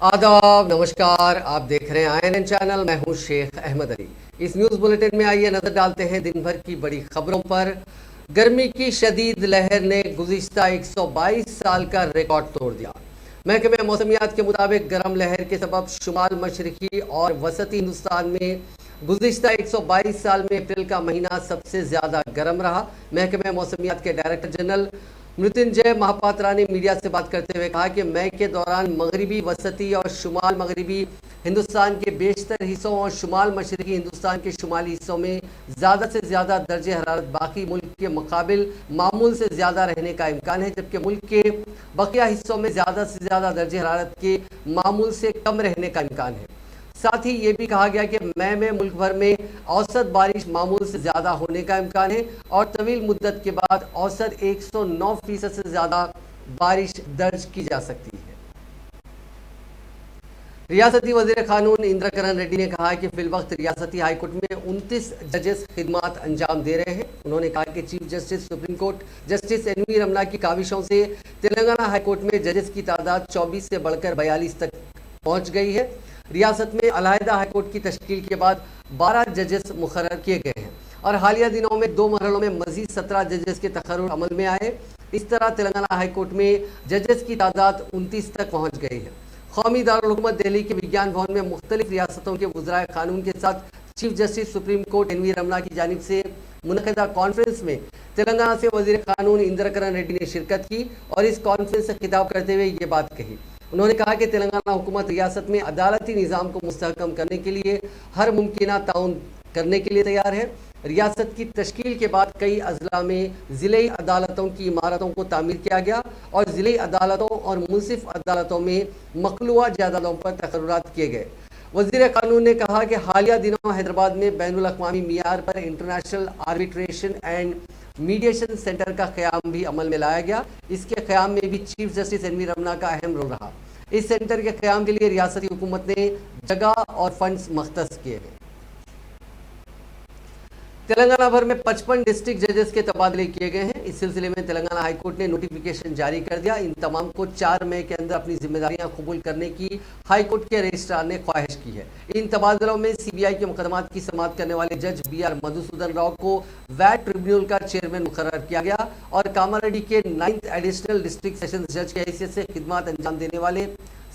आदाब, नमस्कार। आप देख रहे हैं INN चैनल। मैं हूं शेख अहमद अली। इस न्यूज़ बुलेटिन में आइए नजर डालते हैं दिन भर की बड़ी खबरों पर। गर्मी की शदीद लहर ने गुज़िश्ता 122 साल का रिकॉर्ड तोड़ दिया। महकमे मौसमियात के मुताबिक गर्म लहर के सबब शुमाल मशरकी और वसती हिंदुस्तान में गुज़िश्ता 122 साल में अप्रैल का महीना सबसे ज़्यादा गर्म रहा। महकमे मौसमियात के डायरेक्टर जनरल मृत्युंजय महापात्रा ने मीडिया से बात करते हुए कहा कि मई के दौरान मगरबी, वसती और शुमाल मगरबी हिंदुस्तान के बेशतर हिस्सों और शुमाल मशरकी हिंदुस्तान के शुमाली हिस्सों में ज़्यादा से ज़्यादा दर्जे हरारत बाकी मुल्क के मुकाबिल मामूल से ज़्यादा रहने का इम्कान है, जबकि मुल्क के बकिया हिस्सों में ज़्यादा से ज़्यादा दर्जे हरारत के मामूल से कम रहने का इम्कान है। साथ ही ये भी कहा गया कि मई में मुल्क भर में औसत बारिश मामूल से ज़्यादा होने का इम्कान है और तवील मुद्दत के बाद औसत 109% से ज़्यादा बारिश दर्ज की जा सकती है। रियासती वज़ीर क़ानून इंदिरा किरण रेड्डी ने कहा कि फिलवक्त रियासती हाई कोर्ट में 29 जजेस खिदमात अंजाम दे रहे हैं। उन्होंने कहा कि chief justice supreme court justice NV Ramana की काविशों से तेलंगाना हाई कोर्ट में जजेस की तादाद 24 से बढ़कर 42 तक पहुँच गई है। रियासत में अलहदा हाई कोर्ट की तश्कील के बाद 12 जजेस मुकर्रर किए गए हैं और हालिया दिनों में 2 मरहलों में मजीद 17 जजेस के तकर्रुर अमल में आए। इस तरह तेलंगाना हाई कोर्ट में जजेस की तादाद 29 तक पहुँच गई है। कौमी दारुल हुकूमत दिल्ली के विज्ञान भवन में मुख्तलिफ रियासतों के वज़राए कानून के साथ chief justice supreme court NV Ramana की जानिब से मुनक़दा कॉन्फ्रेंस में तेलंगाना से वज़ीर क़ानून इंदिरा किरण रेड्डी ने शिरकत की और इस कॉन्फ्रेंस से खिताब करते हुए ये बात कही। उन्होंने कहा कि तेलंगाना हुकूमत रियासत में अदालती निज़ाम को मुस्तहकम करने के लिए हर मुमकिना ताउन करने के लिए तैयार है। रियासत की तश्कील के बाद कई अजला में ज़िले अदालतों की इमारतों को तामीर किया गया और ज़िले अदालतों और मुंसिफ अदालतों में मखलूआ जायदादों पर तकर्रुरात किए गए। वज़ीर क़ानून ने कहा कि हालिया दिनों हैदराबाद में बैनुल अक़वामी मियार पर international arbitration and mediation centre का क़याम भी अमल में लाया गया। इसके क़याम में भी चीफ जस्टिस NV रमना का अहम रोल रहा। इस सेंटर के क़याम के लिए रियासती हुकूमत ने जगह और फंड्स मख्तस किए गए। तेलंगाना भर में 55 डिस्ट्रिक्ट जजेस के तबादले किए गए हैं। इस सिलसिले में तेलंगाना हाई कोर्ट ने नोटिफिकेशन जारी कर दिया। इन तमाम को 4 मई के अंदर अपनी जिम्मेदारियां कबूल करने की हाई कोर्ट के रजिस्ट्रार ने ख्वाहिश की है। इन तबादलों में CBI के मुकदमात की समाअत करने वाले जज BR मधुसूदन राव को वैट ट्रिब्यूनल का चेयरमैन मुकर्रर किया गया और कामारेड्डी के 9th एडिशनल डिस्ट्रिक्ट सेशन जज की हैसियत से खिदमत अंजाम देने वाले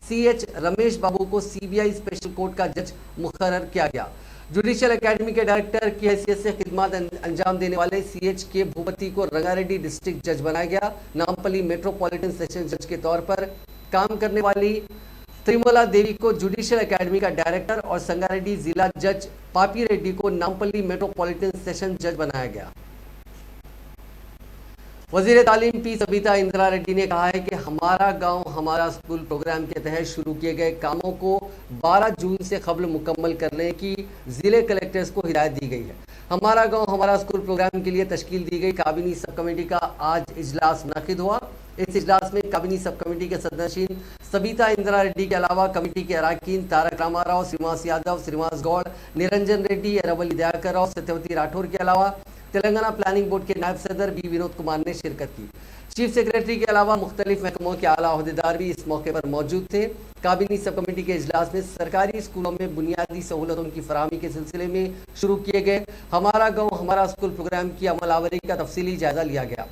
CH रमेश बाबू को CBI स्पेशल कोर्ट का जज मुकर्रर किया गया। जुडिशियल एकेडमी के डायरेक्टर की हैसियत से खिदमत अंजाम देने वाले CH के भूपति को रंगारेड्डी डिस्ट्रिक्ट जज बनाया गया। नामपल्ली मेट्रोपॉलिटन सेशन जज के तौर पर काम करने वाली त्रिमला देवी को जुडिशियल एकेडमी का डायरेक्टर और संगारेड्डी जिला जज पापी रेड्डी को नामपल्ली मेट्रोपॉलिटन सेशन जज बनाया गया। वज़ीर तालीम P सबिता इंदिरा रेड्डी ने कहा है कि हमारा गांव हमारा स्कूल प्रोग्राम के तहत शुरू किए गए कामों को 12 जून से कबल मुकम्मल करने की ज़िले कलेक्टर्स को हिदायत दी गई है। हमारा गांव हमारा स्कूल प्रोग्राम के लिए तश्कील दी गई काबिनी सब कमेटी का आज इजलास मुनक़िद हुआ। इस इजलास में काबिनी सब कमेटी के सदस्यीन सबिता इंदिरा रेड्डी के अलावा कमेटी के अरकान तारक रामाराव, श्रीनिवास यादव, श्रीनिवास गौड़, निरंजन रेड्डी, अरवली दयाकर राव, सत्यवती राठौर के अलावा तेलंगाना प्लानिंग बोर्ड के नायब सदर B विनोद कुमार ने शिरकत की। चीफ सेक्रेटरी के अलावा मुख्तलिफ महकमों के आला अहदेदार भी इस मौके पर मौजूद थे। काबिनी सब कमेटी के इजलास में सरकारी स्कूलों में बुनियादी सहूलतों की फराहमी के सिलसिले में शुरू किए गए हमारा गांव हमारा स्कूल प्रोग्राम की अमलावरी का तफसीली जायजा लिया गया।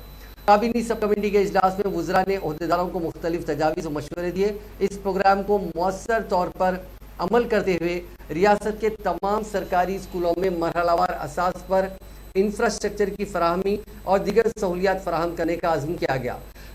काबिनी सब कमेटी के इजलास में वज़रा ने अहदेदारों को मुख्तलिफ तजावीज़ और मशवरे दिए। इस प्रोग्राम को मौसर तौर पर अमल करते हुए रियासत के तमाम सरकारी स्कूलों में मरहलावार असास पर इंफ्रास्ट्रक्चर की फराहमी और दीगर सहूलियात फराहम करने का आज़म किया गया।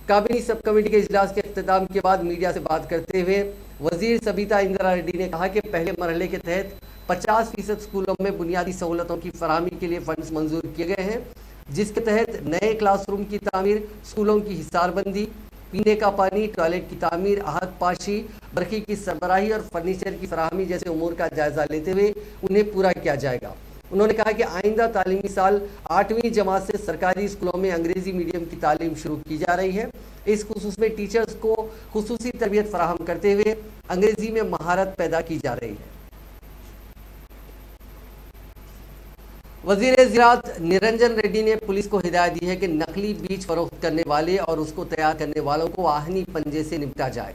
काबिनी सब कमेटी के इजलास के अख्ताम के बाद मीडिया से बात करते हुए वज़ीर सबिता इंदिरा रेड्डी ने कहा कि पहले मरहले के तहत 50% स्कूलों में बुनियादी सहूलतों की फराहमी के लिए फंड्स मंजूर किए गए हैं, जिसके तहत नए क्लासरूम की तामीर, स्कूलों की हिसारबंदी, पीने का पानी, टॉयलेट की तामीर, आहत पाशी, बरखी की सरबराही और फर्नीचर की फराहमी जैसे उमूर का जायज़ा लेते हुए उन्हें पूरा किया जाएगा। उन्होंने कहा कि आइंदा तालीमी साल 8वीं जमात से सरकारी स्कूलों में अंग्रेज़ी मीडियम की तालीम शुरू की जा रही है। इस खुसूस में टीचर्स को खुसूसी तरबियत फराहम करते हुए अंग्रेज़ी में महारत पैदा की जा रही है। वज़ीर ज़राअत निरंजन रेड्डी ने पुलिस को हिदायत दी है कि नकली बीज फरोख्त करने वाले और उसको तैयार करने वालों को आहनी पंजे से निपटा जाए।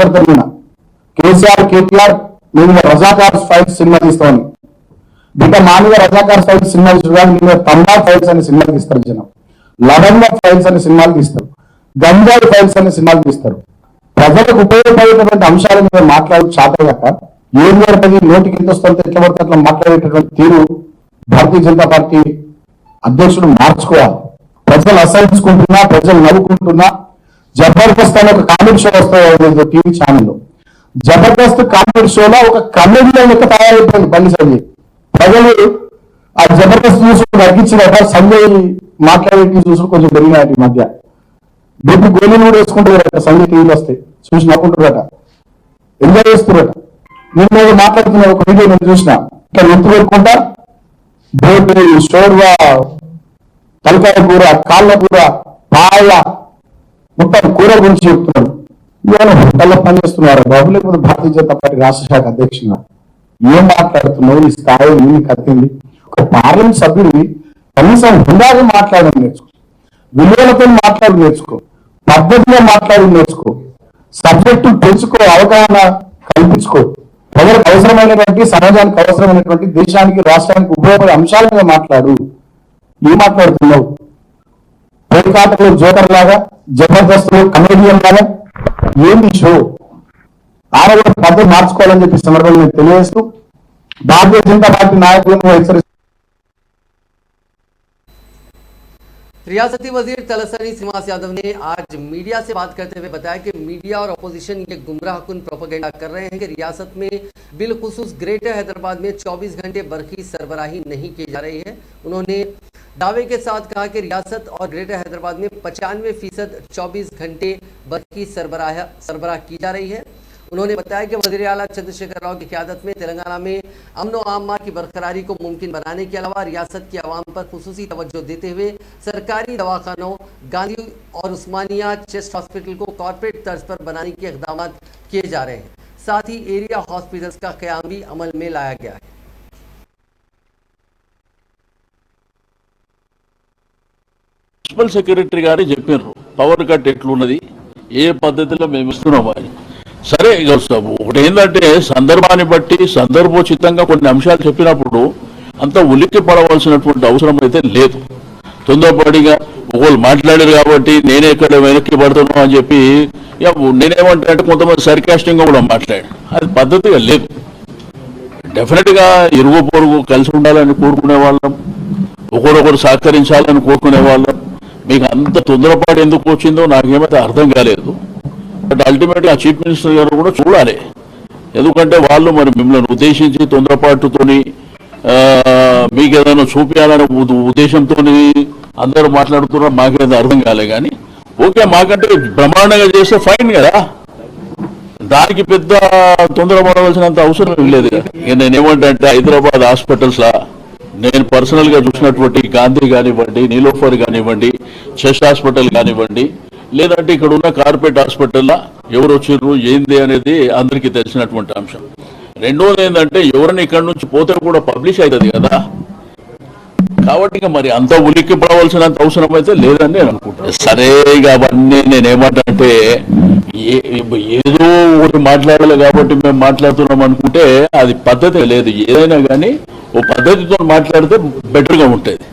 మాట్లాడుతున్నా కేసీఆర్ కేటీఆర్ నేను రజాకార్ ఫైల్స్ సినిమా తీస్తామని బిడ్డ మామూలుగా రజాకార్ ఫైల్స్ సినిమా తీసుకోవడానికి నేను తంబా ఫైల్స్ అనే సినిమాలు తీస్తారు జనం, లవంగ ఫైల్స్ అనే సినిమాలు తీస్తారు, గంజాయి ఫైల్స్ అనే సినిమాలు తీస్తారు. ప్రజలకు ఉపయోగపడేటటువంటి అంశాల మీద మాట్లాడు చాతగాక ఏం జరుగుతుంది నోటికి ఎంత వస్తుంటే ఎట్లా పడితే అట్లా మాట్లాడేటటువంటి తీరు భారతీయ జనతా పార్టీ అధ్యక్షుడు మార్చుకోవాలి. ప్రజలు అసహించుకుంటున్నా, ప్రజలు నవ్వుకుంటున్నా. జబర్దస్త్ అనే ఒక కామెడీ షో వస్తుంది టీవీ ఛానల్లో. జబర్దస్త్ కామెడీ షోలో ఒక కమెడియన్ లెక్క తయారైపోయింది బండి సంజయ్. ప్రజలు ఆ జబర్దస్త్ చూసుకుని తగ్గించినట్ట సంజయ్ మాట్లాడేటి చూసుకుని కొంచెం పెరిగినాయి ఈ మధ్య. బొట్టు గోళీలు కూడా వేసుకుంటారట సంజయ్ టీవీలు వస్తాయి, చూసి నవ్వుకుంటారట, ఎంజాయ్ చేస్తున్నారట. నేను మాట్లాడుతున్నా ఒక వీడియో నేను చూసిన, ఇట్లా ఎత్తు పెట్టుకుంటా బోటి షోర్వా తలకాయ కూర కాళ్ళ కూర పాయ మొత్తం కూర గురించి చెప్తున్నాడు. ఇవాళ హోటల్లో పనిచేస్తున్నారు బాబు, లేకపోతే భారతీయ జనతా పార్టీ రాష్ట్ర శాఖ అధ్యక్షులుగా ఏం మాట్లాడుతున్నావు? ఈ స్థాయి నీకు కత్తింది. ఒక పార్లమెంట్ సభ్యుడివి కనీసం హుందాగా మాట్లాడడం నేర్చుకో, విలువలతో మాట్లాడి నేర్చుకో, పద్ధతిగా మాట్లాడి నేర్చుకో, సబ్జెక్టు పెంచుకో, అవగాహన కల్పించుకో. ప్రజలకు అవసరమైనటువంటి, సమాజానికి అవసరమైనటువంటి, దేశానికి రాష్ట్రానికి ఉపయోగపడే అంశాల మీద మాట్లాడు. ఏం మాట్లాడుతున్నావు? పేకాటలో జోకర్ లాగా, జబర్దస్త్ కమెడియన్ లాగా ఏంది షో? ఆయన కూడా పద్ధతి మార్చుకోవాలని చెప్పి సందర్భంగా నేను తెలియజేస్తూ భారతీయ జనతా పార్టీ నాయకులను హెచ్చరిస్తూ रियासती वजीर तलसानी श्रीनिवास यादव ने आज मीडिया से बात करते हुए बताया कि मीडिया और अपोजिशन ये गुमराहकुन प्रोपेगेंडा कर रहे हैं कि रियासत में बिलखुसूस ग्रेटर हैदराबाद में 24 घंटे बरकी सरबराही नहीं की जा रही है। उन्होंने दावे के साथ कहा कि रियासत और ग्रेटर हैदराबाद में 95% 24 घंटे बरकी सरबराह की जा रही है। उन्होंने बताया कि वज़ीर आला चंद्रशेखर राव की क़यादत में तेलंगाना में अमन व आमा की बरकरारी को मुमकिन बनाने के अलावा रियासत की आवाम पर खुसूसी तवज्जो देते हुए सरकारी दवाखानों गांधी और उस्मानिया चेस्ट हॉस्पिटल को कॉरपोरेट तर्ज पर बनाने के इक़दाम किए जा रहे हैं। साथ ही एरिया हॉस्पिटल्स का क़याम भी अमल में लाया गया है। మున్సిపల్ సెక్రటరీ గారు చెప్పారు పవర్ కట్ ఎట్లున్నది, ఏ పద్ధతిలో మేము ఇస్తున్నాం అని. సరే, ఇక ఒకటి ఏంటంటే సందర్భాన్ని బట్టి సందర్భోచితంగా కొన్ని అంశాలు చెప్పినప్పుడు అంత ఉలిక్కి పడవలసినటువంటి అవసరం అయితే లేదు. తొందరపడిగా ఒకళ్ళు మాట్లాడారు కాబట్టి నేనే ఇక్కడ వెనక్కి పడుతున్నాను అని చెప్పి నేనేమంటా అంటే కొంతమంది సర్కాస్టింగ్గా కూడా మాట్లాడారు. అది పద్ధతిగా లేదు. డెఫినెట్గా ఇరుగు పొరుగు కలిసి ఉండాలని కోరుకునే వాళ్ళం, ఒకరొకరు సహకరించాలని కోరుకునే వాళ్ళం. మీకు అంత తొందరపాటు ఎందుకు వచ్చిందో నాకేమైతే అర్థం కాలేదు. బట్ అల్టిమేట్గా చీఫ్ మినిస్టర్ గారు కూడా చూడాలి. ఎందుకంటే వాళ్ళు మరి మిమ్మల్ని ఉద్దేశించి తొందరపాటుతోని మీకు ఏదైనా చూపించాలనే ఉద్దేశంతో అందరూ మాట్లాడుతున్నారు. మాకేదో అర్థం కాలే. కానీ ఓకే, మాకంటే బ్రహ్మాండంగా చేస్తే ఫైన్ కదా, దానికి పెద్ద తొందరపడవలసినంత అవసరం లేదు. నేనేమంటే హైదరాబాద్ హాస్పిటల్స్లా నేను పర్సనల్గా చూసినటువంటి గాంధీ కానివ్వండి, నీలోఫర్ కానివ్వండి, చెస్ట్ హాస్పిటల్ కానివ్వండి, లేదంటే ఇక్కడ ఉన్న కార్పొరేట్ హాస్పిటల్లో ఎవరు వచ్చిర్రు ఏంది అనేది అందరికీ తెలిసినటువంటి అంశం. రెండోది ఏంటంటే ఎవరైనా ఇక్కడ నుంచి పోతే కూడా పబ్లిష్ అవుతుంది కదా. కాబట్టి ఇక మరి అంత ఉలిక్కి పడవలసినంత అవసరం అయితే లేదని నేను అనుకుంటాను. సరే, ఇక అవన్నీ నేనేమంటే ఏదో ఒకటి మాట్లాడాలి కాబట్టి మేము మాట్లాడుతున్నాం అనుకుంటే అది పద్ధతి లేదు. ఏదైనా కానీ ఓ పద్ధతితో మాట్లాడితే బెటర్గా ఉంటుంది.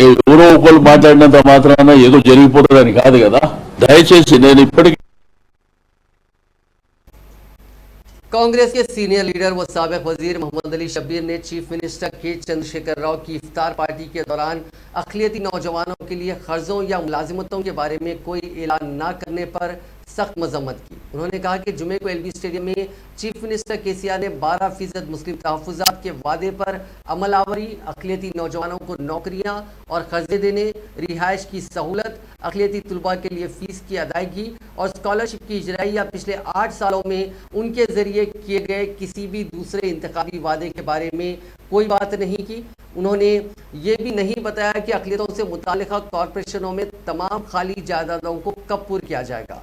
ఎవరో ఒకళ్ళు మాట్లాడినంత మాత్రాన ఏదో జరిగిపోతుందని కాదు కదా. దయచేసి నేను ఇప్పటికీ कांग्रेस के सीनियर लीडर व साबिक वजीर मोहम्मद अली शब्बीर ने चीफ मिनिस्टर के चंद्रशेखर राव की इफ्तार पार्टी के दौरान अक़लियती नौजवानों के लिए कर्जों या मुलाजिमतों के बारे में कोई ऐलान न करने पर सख्त मजम्मत की। उन्होंने कहा कि जुमे को एलबी स्टेडियम में चीफ मिनिस्टर केसीआर ने 12% मुस्लिम तहफ़्फ़ुज़ात के वादे पर अमलावरी, अक़लियती नौजवानों को नौकरियां और कर्जे देने, रिहाइश की सहूलत, अक़लियती तलबा के लिए फ़ीस की अदायगी और स्कॉलरशिप की इजराई या पिछले 8 सालों में उनके ज़रिए किए गए किसी भी दूसरे इंतखाबी वादे के बारे में कोई बात नहीं की। उन्होंने ये भी नहीं बताया कि अक़लियतों से मुताल्लिक़ा कॉरपोरेशनों में तमाम खाली जायदादों को कब पूरा किया जाएगा।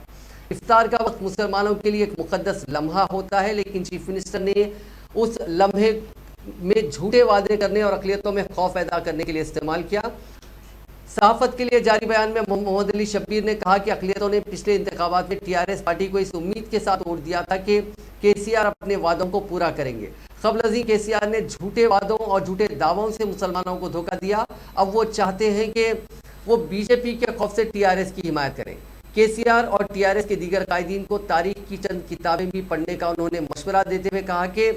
इफ्तार का वक्त मुसलमानों के लिए एक मुक़द्दस लम्हा होता है, लेकिन चीफ मिनिस्टर ने उस लम्हे में झूठे वादे करने और अक़लियतों में खौफ पैदा करने के लिए इस्तेमाल किया। सहाफत के लिए जारी बयान में मोहम्मद अली शब्बीर ने कहा कि अक़लियतों ने पिछले इंतखाबात में टीआरएस पार्टी को इस उम्मीद के साथ वोट दिया था कि केसीआर अपने वादों को पूरा करेंगे। क़ब्ल केसीआर ने झूठे वादों और झूठे दावों से मुसलमानों को धोखा दिया। अब वो चाहते हैं कि वो बीजेपी के खौफ से टीआरएस की हिमायत करें। केसीआर और टीआरएस के दीगर कायदीन को तारीख की चंद किताबें भी पढ़ने का उन्होंने मशवरा देते हुए कहा कि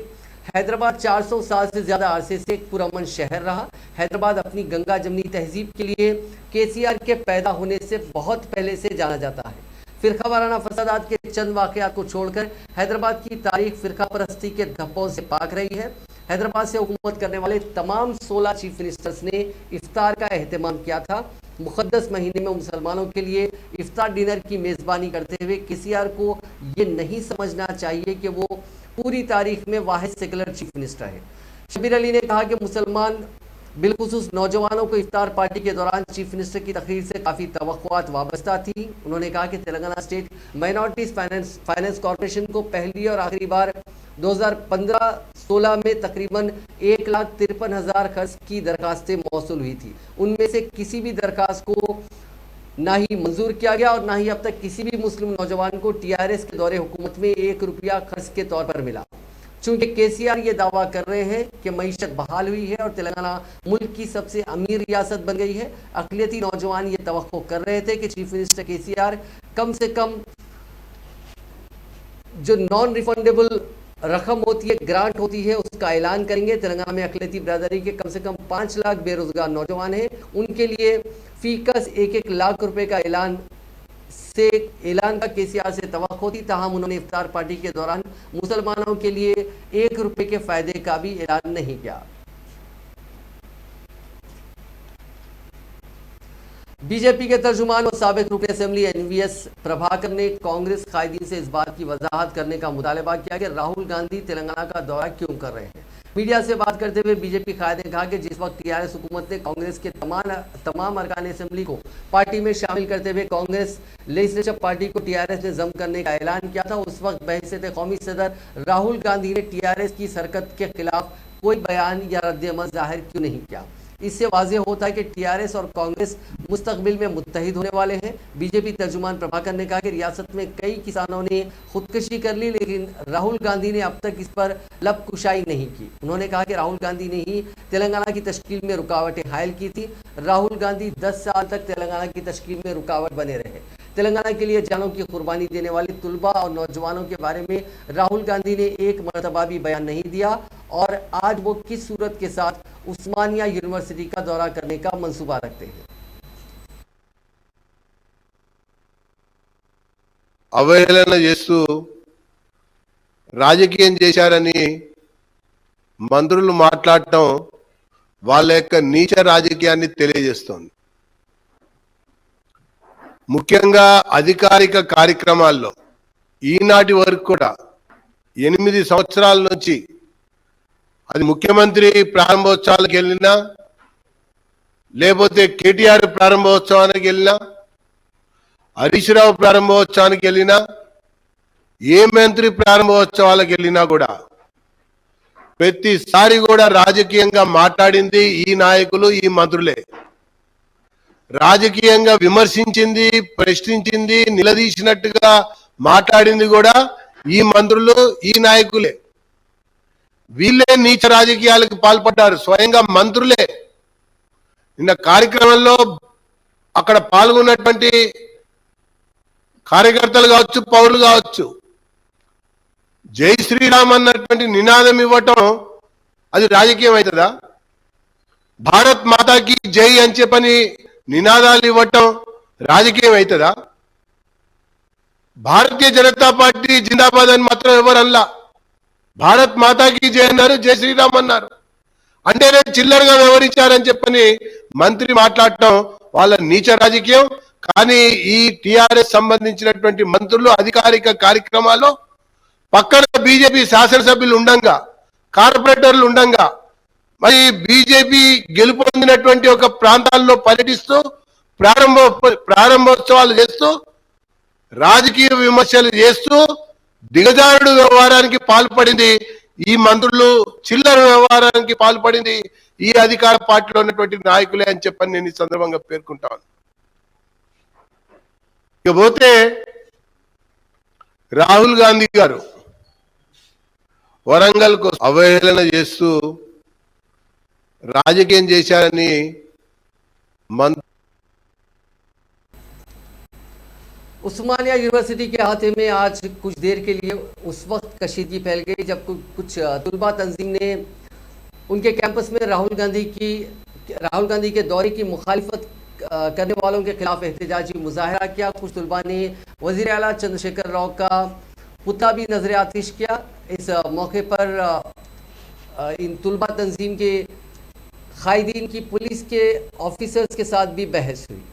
हैदराबाद 400 साल से ज़्यादा अरसे से एक पुरअमन शहर रहा। हैदराबाद अपनी गंगा जमनी तहजीब के लिए केसीआर के पैदा होने से बहुत पहले से जाना जाता है। फ़िरका वाराना फसादात के चंद वाक़यात को छोड़कर हैदराबाद की तारीख फ़िरका परस्ती के धब्बों से पाक रही है। हैदराबाद से हुकूमत करने वाले तमाम 16 चीफ मिनिस्टर्स ने इफ्तार का एहतमाम किया था। मुक़द्दस महीने में मुसलमानों के लिए इफ्तार डिनर की मेज़बानी करते हुए केसीआर को ये नहीं समझना चाहिए कि वो पूरी तारीख में वाहिद सेकुलर चीफ मिनिस्टर है। शब्बीर अली ने कहा कि मुसलमान बिलखुसूस नौजवानों को इफ्तार पार्टी के दौरान चीफ मिनिस्टर की तकरीर से काफ़ी तवक्कुआत वाबस्ता थी। उन्होंने कहा कि Telangana state minorities finance corporation को पहली और आखिरी बार 2015-16 में तकरीबन 1,53,000 खर्च की दरखास्तें मौसूल हुई थी। उनमें से किसी भी दरखास्त को ना ही मंजूर किया गया और ना ही अब तक किसी भी मुस्लिम नौजवान को टीआरएस के दौरे हुकूमत में 1 रुपया खर्च के तौर पर मिला। चूंकि केसीआर ये दावा कर रहे हैं कि मईशत बहाल हुई है और तेलंगाना मुल्क की सबसे अमीर रियासत बन गई है, अक़लियती नौजवान ये तवक्को कर रहे थे कि चीफ मिनिस्टर केसीआर कम से कम जो नॉन रिफंडेबल रकम होती है, ग्रांट होती है, उसका ऐलान करेंगे। तेलंगाना में अक़लियती बिरादरी के कम से कम 5 लाख बेरोजगार नौजवान हैं। उनके लिए फीकस 1-1 लाख रुपए का ऐलान का केसीआर से तवक्को थी। ताहम उन्होंने इफ्तार पार्टी के दौरान मुसलमानों के लिए 1 रुपए के फायदे का भी ऐलान नहीं किया। बीजेपी के तर्जुमान और साबिक रुकन असेंबली एनवीएस प्रभाकर ने कांग्रेस कायदीन से इस बात की वजाहत करने का मुतालबा किया कि राहुल गांधी तेलंगाना का दौरा क्यों कर रहे हैं। मीडिया से बात करते हुए बीजेपी कायद ने कहा कि जिस वक्त टीआरएस हुकूमत ने कांग्रेस के तमाम अरकान असेंबली को पार्टी में शामिल करते हुए कांग्रेस लेजिस्लेटिव पार्टी को टीआरएस ने जम करने का ऐलान किया था, उस वक्त बहैसियत कौमी सदर राहुल गांधी ने टीआरएस की हरकत के खिलाफ कोई बयान या रद्द-ए-अमल जाहिर क्यों नहीं किया। इससे वाज़ेह होता है कि टीआरएस और कांग्रेस मुस्तकबिल में मुत्तहिद होने वाले हैं। बीजेपी तर्जुमान प्रभाकर ने कहा कि रियासत में कई किसानों ने खुदकुशी कर ली, लेकिन राहुल गांधी ने अब तक इस पर लब कुशाई नहीं की। उन्होंने कहा कि राहुल गांधी ने ही तेलंगाना की तश्कील में रुकावटें हायल की थी। राहुल गांधी 10 साल तक तेलंगाना की तश्कील में रुकावट बने रहे। तेलंगाना के लिए जानों की कुर्बानी देने वाले तुलबा और नौजवानों के बारे में राहुल गांधी ने एक मरतबा भी बयान नहीं दिया और आज वो किस सूरत के साथ उस्मानिया यूनिवर्सिटी का दौरा करने का मंसूबा रखते हैं। అవహేళన చేస్తూ రాజకీయం చేశారని మంత్రులు మాట్లాడటం వాళ్ళ యొక్క నీచ రాజకీయాన్ని తెలియజేస్తోంది. ముఖ్యంగా అధికారిక కార్యక్రమాల్లో ఈనాటి వరకు కూడా 8 సంవత్సరాల నుంచి అది ముఖ్యమంత్రి ప్రారంభోత్సవాలకు వెళ్ళినా లేకపోతే కేటీఆర్ ప్రారంభోత్సవానికి వెళ్ళినా హరీష్ రావు ప్రారంభోత్సవానికి వెళ్ళినా ఏ మంత్రి ప్రారంభోత్సవాలకు వెళ్ళినా కూడా ప్రతిసారి కూడా రాజకీయంగా మాట్లాడింది ఈ నాయకులు ఈ మంత్రులే. రాజకీయంగా విమర్శించింది, ప్రశ్నించింది, నిలదీసినట్టుగా మాట్లాడింది కూడా ఈ మంత్రులు ఈ నాయకులే. వీళ్ళే నీచ రాజకీయాలకు పాల్పడ్డారు, స్వయంగా మంత్రులే. నిన్న కార్యక్రమంలో అక్కడ పాల్గొన్నటువంటి కార్యకర్తలు కావచ్చు, పౌరులు కావచ్చు, జై శ్రీరామ్ అన్నటువంటి నినాదం ఇవ్వటం అది రాజకీయం అవుతుందా? భారత్ మాతాకి జై అని చెప్పని నినాదాలు ఇవ్వటం రాజకీయం అవుతుందా? భారతీయ జనతా పార్టీ జిందాబాద్ అని మాత్రం ఎవరు అనలా. భారత్ మాతాకి జై అన్నారు, జై శ్రీరామ్ అన్నారు. అంటే నేను చిల్లరగా వివరించారని చెప్పని మంత్రి మాట్లాడటం వాళ్ళ నీచ రాజకీయం. కానీ ఈ టిఆర్ఎస్ సంబంధించినటువంటి మంత్రులు అధికారిక కార్యక్రమాల్లో పక్కన బీజేపీ శాసనసభ్యులు ఉండంగా, కార్పొరేటర్లు ఉండంగా, మరి బీజేపీ గెలుపొందినటువంటి ఒక ప్రాంతాల్లో పర్యటిస్తూ ప్రారంభోత్సవాలు చేస్తూ రాజకీయ విమర్శలు చేస్తూ దిగజారుడు వ్యవహారానికి పాల్పడింది ఈ మంత్రులు, చిల్లర వ్యవహారానికి పాల్పడింది ఈ అధికార పార్టీలో ఉన్నటువంటి నాయకులే అని చెప్పని నేను ఈ సందర్భంగా పేర్కొంటాను. ఇకపోతే రాహుల్ గాంధీ గారు వరంగల్ కు అవహేళన చేస్తూ రాజకీయం చేశారని उस्मानिया यूनिवर्सिटी के अहाते में आज कुछ देर के लिए उस वक्त कशीदगी फैल गई जब कुछ तुलबा तंजीम ने उनके कैंपस में राहुल गांधी के दौरे की मुखालिफत करने वालों के खिलाफ एहतजाजी मुजाहरा किया. कुछ तुलबा ने वजीर आला चंद्रशेखर राव का पुतला भी नजर आतिश किया. इस मौके पर इन तुलबा तंजीम के कायदीन की पुलिस के ऑफिसर्स के साथ भी बहस हुई.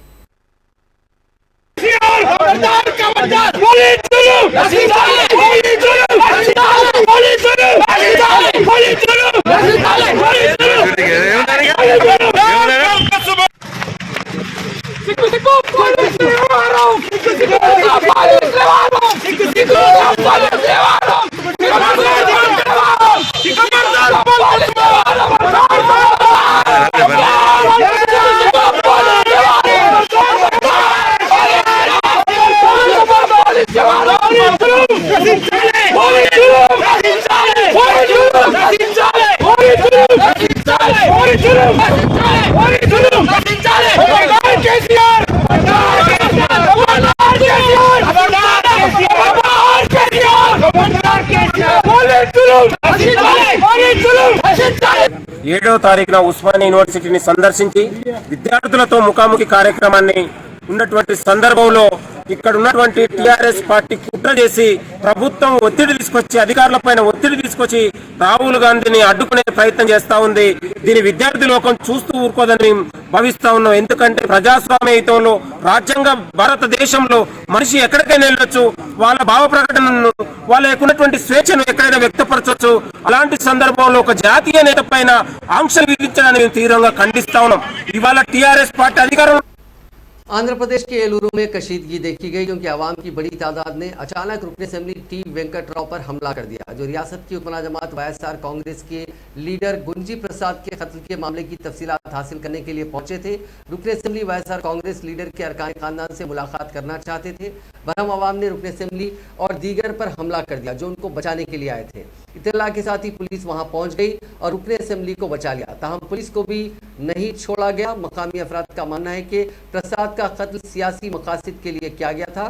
ఏడవ తారీఖున ఉస్మానియా యూనివర్సిటీని సందర్శించి విద్యార్థులతో ముఖాముఖి కార్యక్రమాన్ని ఉన్నటువంటి సందర్భంలో ఇక్కడ ఉన్నటువంటి టిఆర్ఎస్ పార్టీ కుట్ర చేసి ప్రభుత్వం ఒత్తిడి తీసుకొచ్చి అధికారులపైన ఒత్తిడి తీసుకొచ్చి రాహుల్ గాంధీని అడ్డుకునే ప్రయత్నం చేస్తా ఉంది. దీని విద్యార్థి లోకం చూస్తూ ఊరుకోదని భావిస్తా ఉన్నాం. ఎందుకంటే ప్రజాస్వామ్యయుతంలో రాజ్యాంగ భారతదేశంలో మనిషి ఎక్కడికైనా వెళ్ళొచ్చు, వాళ్ళ భావ ప్రకటనను వాళ్ళకున్నటువంటి స్వేచ్ఛను ఎక్కడైనా వ్యక్తపరచవచ్చు. అలాంటి సందర్భంలో ఒక జాతీయ నేత పైన ఆంక్షలు విధించడాన్ని మేము తీవ్రంగా ఖండిస్తా ఉన్నాం. ఇవాళ టిఆర్ఎస్ పార్టీ అధికారం आंध्र प्रदेश के एलूरू में कशीदगी देखी गई क्योंकि आवाम की बड़ी तादाद ने अचानक रुकन असेंबली टी वेंकट राव पर हमला कर दिया, जो रियासत की हुक्मरान जमात वाईएसआर कांग्रेस के लीडर गुंजी प्रसाद के कत्ल के मामले की तफसीलात हासिल करने के लिए पहुंचे थे. रुकन असेंबली वाईएसआर कांग्रेस लीडर के अरकान खानदान से मुलाकात करना चाहते थे. बहरम आवाम ने रुकन असेंबली और दीगर पर हमला कर दिया जो उनको बचाने के लिए आए थे. इत्तला के साथ ही पुलिस वहां पहुंच गई और रुकन असेंबली को बचा लिया. ताहम पुलिस को भी नहीं छोड़ा गया. मकामी अफराद का मानना है कि प्रसाद का कत्ल सियासी मकासद के लिए किया गया था.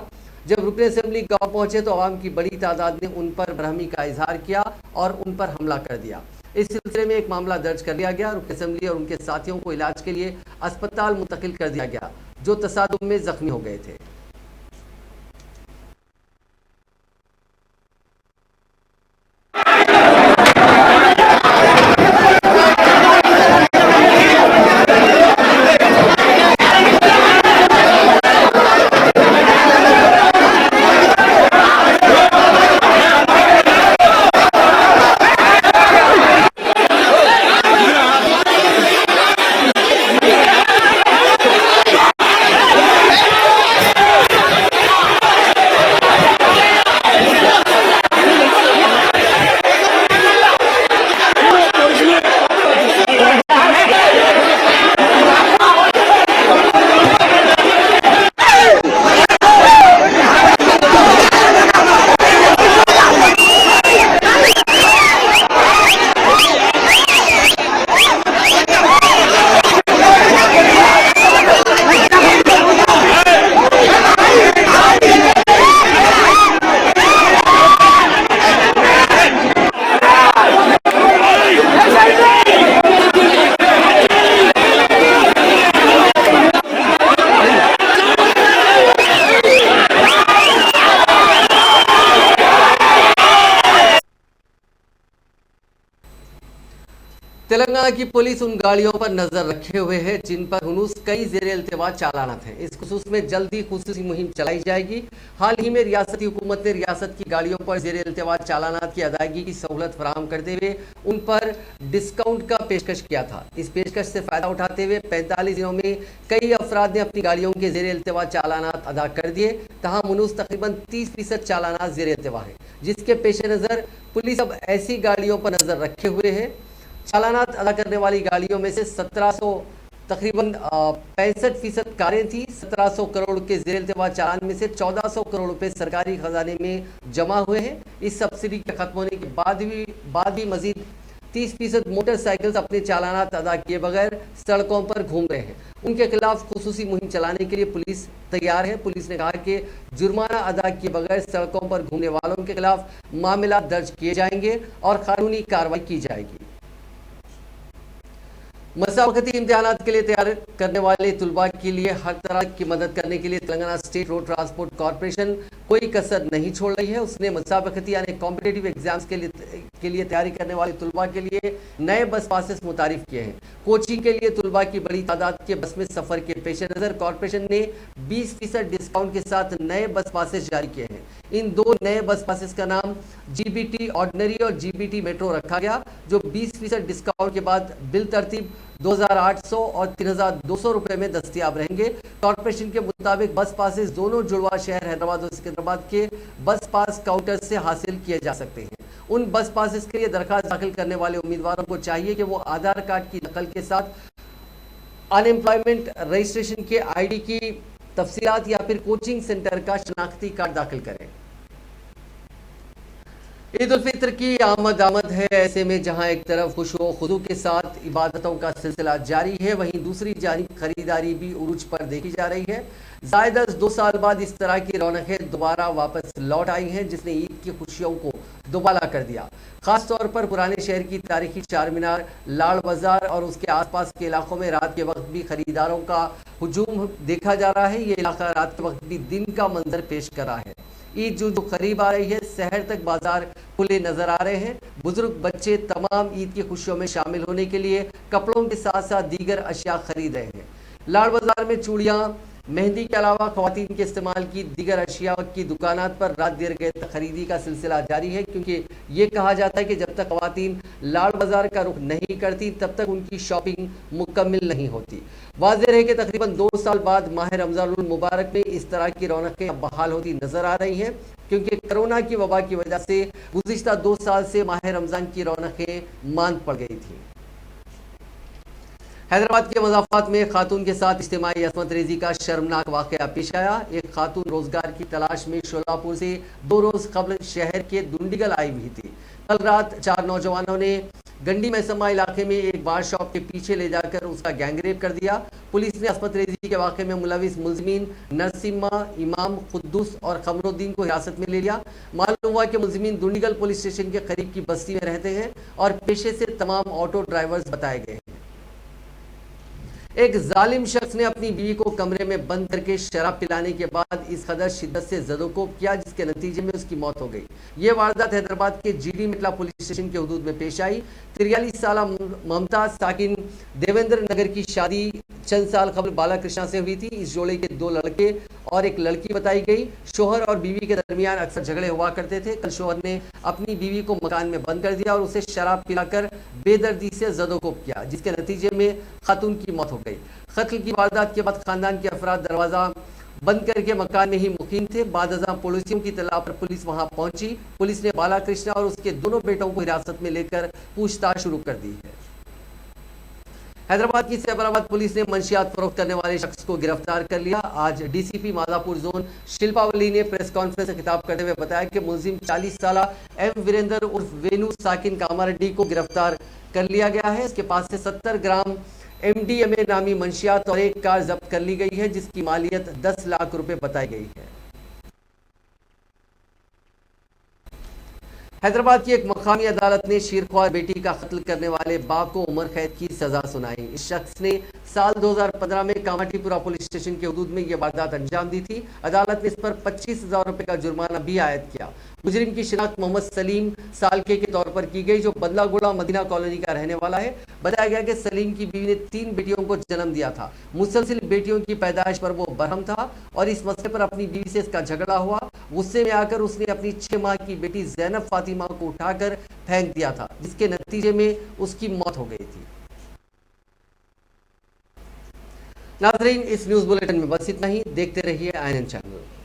जब रुकन असेंबली गांव पहुंचे तो आवाम की बड़ी तादाद ने उन पर बरहमी का इजहार किया और उन पर हमला कर दिया. इस सिलसिले में एक मामला दर्ज कर लिया गया. रुकन असेंबली और उनके साथियों को इलाज के लिए अस्पताल मुंतकिल कर दिया गया जो तसादुम में जख्मी हो गए थे. तेलंगाना की पुलिस उन गाड़ियों पर नजर रखे हुए है जिन पर हुनूस कई जेर इल्तवा चालानात हैं. इस खुसूस में जल्दी खुसूसी मुहिम चलाई जाएगी. हाल ही में रियासती हुकूमत ने रियासत की गाड़ियों पर जेर इल्तवा चालानात की अदायगी की सहूलत फराहम करते हुए उन पर डिस्काउंट का पेशकश किया था. इस पेशकश से फ़ायदा उठाते हुए 45 दिनों में कई अफराद ने अपनी गाड़ियों के जेर इल्तवा चालानात अदा कर दिए. तहां हुनूस तकरीबन 30% चालानात जेर इल्तवा है, जिसके पेश नज़र पुलिस अब ऐसी गाड़ियों पर नज़र रखे हुए है चालानात अदा करने वाली गाड़ियों में से 1700 तकरीबन 65% कारें थी। 1700 करोड़ के ज़ेर इल्तिवा चालान में से 1400 करोड़ रुपए सरकारी खजाने में जमा हुए हैं। इस सब्सिडी के खत्म होने के बाद भी मजीद 30% मोटरसाइकिल्स अपने चालानात अदा किए बगैर सड़कों पर घूम रहे हैं। उनके खिलाफ खुसूसी मुहिम चलाने के लिए पुलिस तैयार है। पुलिस ने कहा कि जुर्माना अदा किए बगैर सड़कों पर घूमने वालों के खिलाफ मामला दर्ज किए जाएंगे और कानूनी कार्रवाई की जाएगी। मसावकती इम्तिहानात के लिए तैयार करने वाले तुलबा के लिए हर तरह की मदद करने के लिए Telangana state road transport corporation कोई कसर नहीं छोड़ रही है। उसने मसावकती यानी कॉम्पिटिटिव एग्जाम्स के लिए तैयारी करने वाले तुलबा के लिए नए बस पासेस मुतारिफ किए हैं। कोचिंग के लिए तुलबा की बड़ी तादाद के बस में सफर के पेश नज़र कॉरपोरेशन ने 20% डिस्काउंट के साथ नए बस पासेस जारी किए हैं। इन दो नए बस पासेस का नाम GBT ऑर्डिनरी और GBT मेट्रो रखा गया, जो 20% डिस्काउंट के बाद बिल तरतीब 2800 और 3200 रुपए में दस्तयाब रहेंगे। कॉर्पोरेशन के मुताबिक बस पासेस दोनों जुड़वा शहर हैदराबाद और सिकंदराबाद के बस पास काउंटर से हासिल किए जा सकते हैं। उन बस पासेस के लिए दरखास्त दाखिल करने वाले उम्मीदवारों को चाहिए कि वो आधार कार्ड की नकल के साथ अनएम्प्लॉयमेंट रजिस्ट्रेशन के ID की तफसीलात या फिर कोचिंग सेंटर का शनाख्ती कार्ड दाखिल करें। ईद उल फितर की आमद है। ऐसे में जहां एक तरफ खुशो खुदू के साथ इबादतों का सिलसिला जारी है, वहीं दूसरी जानिब खरीदारी भी उरूज पर देखी जा रही है। ज़ायद 2 साल बाद इस तरह की रौनकें दोबारा वापस लौट आई हैं, जिसने ईद की खुशियों को दोबाला कर दिया। खास तौर पर पुराने शहर की तारीखी चार मीनार, लाड़ बाजार और उसके आसपास के इलाकों में रात के वक्त भी खरीदारों का हुजूम देखा जा रहा है। ये इलाका रात के वक्त भी दिन का मंजर पेश कर रहा है। ईद जो करीब आ रही है, शहर तक बाजार खुले नजर आ रहे हैं। बुजुर्ग बच्चे तमाम ईद की खुशियों में शामिल होने के लिए कपड़ों के साथ साथ दीगर अशिया खरीद रहे हैं। लाड़ बाजार में चूड़ियाँ, मेहंदी के अलावा ख्वातीन के इस्तेमाल की दीगर अशिया की दुकानात पर रात देर गए तक खरीदी का सिलसिला जारी है, क्योंकि ये कहा जाता है कि जब तक ख्वातीन लाड़ बाजार का रुख नहीं करती तब तक उनकी शॉपिंग मुकम्मल नहीं होती। वाज़ेह है कि तकरीबन 2 साल बाद माह रमज़ानुल मुबारक में इस तरह की रौनकें बहाल होती नजर आ रही हैं, क्योंकि कोरोना की वबा की वजह से गुज़िश्ता 2 साल से माह रमज़ान की रौनकें मांद पड़ गई थी। हैदराबाद के मज़ाफ़ात में खातून के साथ इज्तिमाई असमत रेजी का शर्मनाक वाक़या पेश आया। एक खातून रोजगार की तलाश में शोलापुर से 2 रोज़ कबल शहर के दुंडिगल आई हुई थी। कल रात 4 नौजवानों ने गंडी मैसमा इलाके में एक बार शॉप के पीछे ले जाकर उसका गैंगरेप कर दिया। पुलिस ने असमत रेजी के वाक़े में मुलविस मुलज़िमीन नरसिम्हा, इमाम, कुद्दूस और खमरुद्दीन को हिरासत में ले लिया। मालूम हुआ कि मुलज़िमीन दुंडिगल पुलिस स्टेशन के करीब की बस्ती में रहते हैं और पेशे से तमाम ऑटो ड्राइवर्स बताए गए हैं। एक जालिम शख्स ने अपनी बीवी को कमरे में बंद करके शराब पिलाने के बाद इस कदर शिद्दत से ज़दोकोब किया, जिसके नतीजे में उसकी मौत हो गई। ये वारदात हैदराबाद के GD मेटला पुलिस स्टेशन के हदूद में पेश आई। 43 साला ममताज साकिन देवेंद्र नगर की शादी चंद साल कबल बालाकृष्णा से हुई थी। इस जोड़े के 2 लड़के और एक लड़की बताई गई। शोहर और बीवी के दरमियान अक्सर झगड़े हुआ करते थे। कल शोहर ने अपनी बीवी को मकान में बंद कर दिया और उसे शराब पिलाकर बेदर्दी से ज़दोकोब किया, जिसके नतीजे में खातून की मौत हो गई। कत्ल की वारदात के बाद खानदान के अफराद दरवाजा बंद करके मकान में ही मुकीम थे। बाद अज़ां पुलिसियों की इत्तला पर पुलिस वहां पहुंची। पुलिस ने बालाकृष्णा और उसके दोनों बेटों को हिरासत में लेकर पूछताछ शुरू कर दी है। हैदराबाद की सैबराबाद पुलिस ने मंशियात फरोख्त करने वाले शख्स को गिरफ्तार कर लिया। आज DCP मादापुर जोन शिल्पावली ने प्रेस कॉन्फ्रेंस से खिताब करते हुए बताया कि मुलजिम 40 साला M वीरेंद्र उर्फ वेनू साकिन कामारेड्डी को गिरफ्तार कर लिया गया है। इसके पास से 70 ग्राम MDMA नामी मंशियात और एक कार जब्त कर ली गई है, जिसकी मालियत 10 लाख रुपए बताई गई है। हैदराबाद की एक मकामी अदालत ने शीरख्वार बेटी का कत्ल करने वाले बाप को उम्र कैद की सजा सुनाई। इस शख्स ने साल 2015 में कामाटीपुरा पुलिस स्टेशन के हदूद में यह वारदात अंजाम दी थी। अदालत ने इस पर 25,000 रुपए का जुर्माना भी आयद किया। मुजरिम की शिनाख्त मोहम्मद सलीम सालके के तौर पर की गई, जो बदलागुड़ा मदीना कॉलोनी का रहने वाला है। बताया गया कि सलीम की बीवी ने 3 बेटियों को जन्म दिया था। मुसलसिल बेटियों की पैदाइश पर वो बरहम था और इस मसले पर अपनी बीवी से इसका झगड़ा हुआ। गुस्से में आकर उसने अपनी 6 माह की बेटी ज़ैनब फातिमा को उठाकर फेंक दिया था, जिसके नतीजे में उसकी मौत हो गई थी। नाज़रीन, इस न्यूज़ बुलेटिन में बस इतना ही। देखते रहिए INN चैनल।